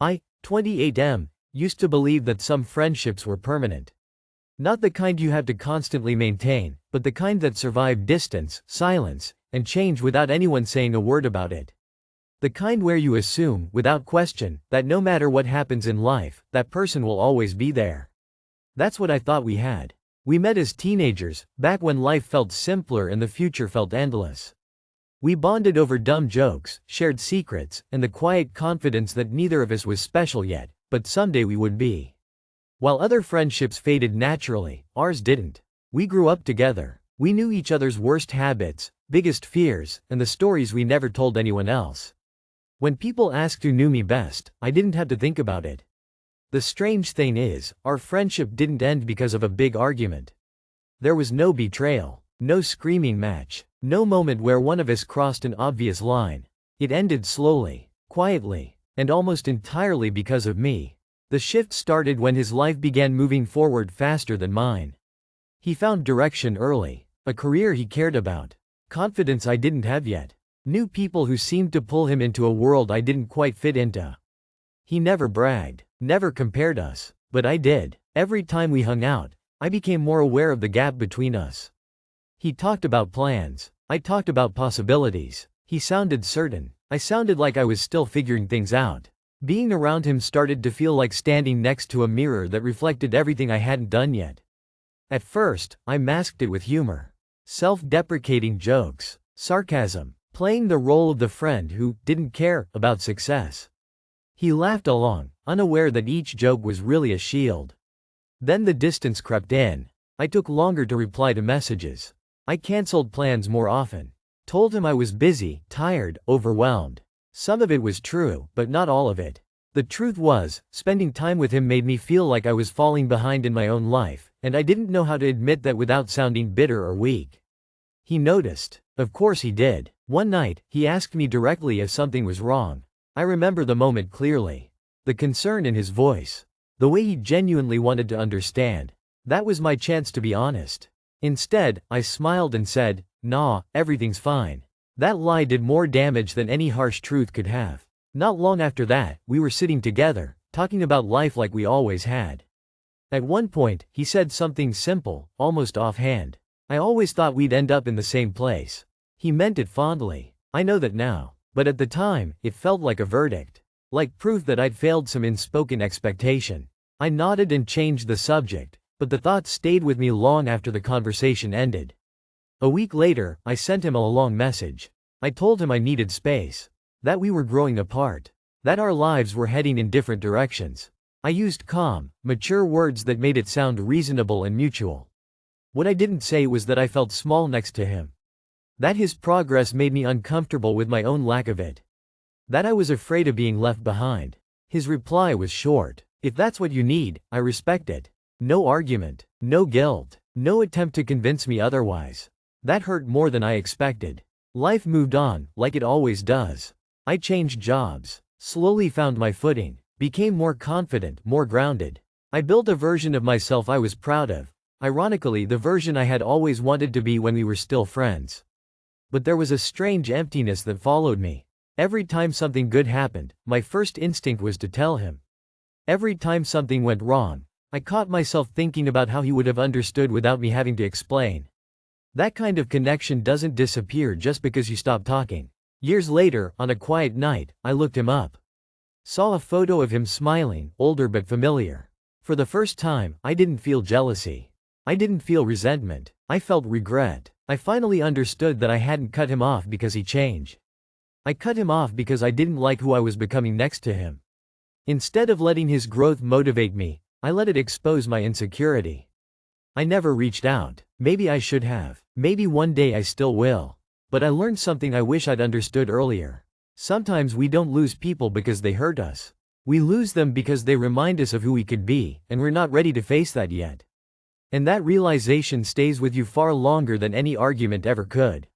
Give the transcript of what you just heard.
I, 28M, used to believe that some friendships were permanent. Not the kind you have to constantly maintain, but the kind that survive distance, silence, and change without anyone saying a word about it. The kind where you assume, without question, that no matter what happens in life, that person will always be there. That's what I thought we had. We met as teenagers, back when life felt simpler and the future felt endless. We bonded over dumb jokes, shared secrets, and the quiet confidence that neither of us was special yet, but someday we would be. While other friendships faded naturally, ours didn't. We grew up together. We knew each other's worst habits, biggest fears, and the stories we never told anyone else. When people asked who knew me best, I didn't have to think about it. The strange thing is, our friendship didn't end because of a big argument. There was no betrayal, no screaming match, no moment where one of us crossed an obvious line. It ended slowly, quietly, and almost entirely because of me. The shift started when his life began moving forward faster than mine. He found direction early, a career he cared about, confidence I didn't have yet, new people who seemed to pull him into a world I didn't quite fit into. He never bragged, never compared us, but I did. Every time we hung out, I became more aware of the gap between us. He talked about plans, I talked about possibilities. He sounded certain, I sounded like I was still figuring things out. Being around him started to feel like standing next to a mirror that reflected everything I hadn't done yet. At first, I masked it with humor. Self-deprecating jokes, sarcasm, playing the role of the friend who didn't care about success. He laughed along, unaware that each joke was really a shield. Then the distance crept in. I took longer to reply to messages. I canceled plans more often. Told him I was busy, tired, overwhelmed. Some of it was true, but not all of it. The truth was, spending time with him made me feel like I was falling behind in my own life, and I didn't know how to admit that without sounding bitter or weak. He noticed. Of course he did. One night, he asked me directly if something was wrong. I remember the moment clearly. The concern in his voice. The way he genuinely wanted to understand. That was my chance to be honest. Instead, I smiled and said, "Nah, everything's fine." That lie did more damage than any harsh truth could have. Not long after that, we were sitting together, talking about life like we always had. At one point, he said something simple, almost offhand. I always thought we'd end up in the same place. He meant it fondly. I know that now. But at the time, it felt like a verdict. Like proof that I'd failed some unspoken expectation. I nodded and changed the subject, but the thought stayed with me long after the conversation ended. A week later, I sent him a long message. I told him I needed space. That we were growing apart. That our lives were heading in different directions. I used calm, mature words that made it sound reasonable and mutual. What I didn't say was that I felt small next to him. That his progress made me uncomfortable with my own lack of it. That I was afraid of being left behind. His reply was short. If that's what you need, I respect it. No argument, no guilt, no attempt to convince me otherwise. That hurt more than I expected. Life moved on, like it always does. I changed jobs, slowly found my footing, became more confident, more grounded. I built a version of myself I was proud of. Ironically, the version I had always wanted to be when we were still friends. But there was a strange emptiness that followed me. Every time something good happened, my first instinct was to tell him. Every time something went wrong, I caught myself thinking about how he would have understood without me having to explain. That kind of connection doesn't disappear just because you stop talking. Years later, on a quiet night, I looked him up. Saw a photo of him smiling, older but familiar. For the first time, I didn't feel jealousy. I didn't feel resentment. I felt regret. I finally understood that I hadn't cut him off because he changed. I cut him off because I didn't like who I was becoming next to him. Instead of letting his growth motivate me, I let it expose my insecurity. I never reached out. Maybe I should have. Maybe one day I still will. But I learned something I wish I'd understood earlier. Sometimes we don't lose people because they hurt us. We lose them because they remind us of who we could be, and we're not ready to face that yet. And that realization stays with you far longer than any argument ever could.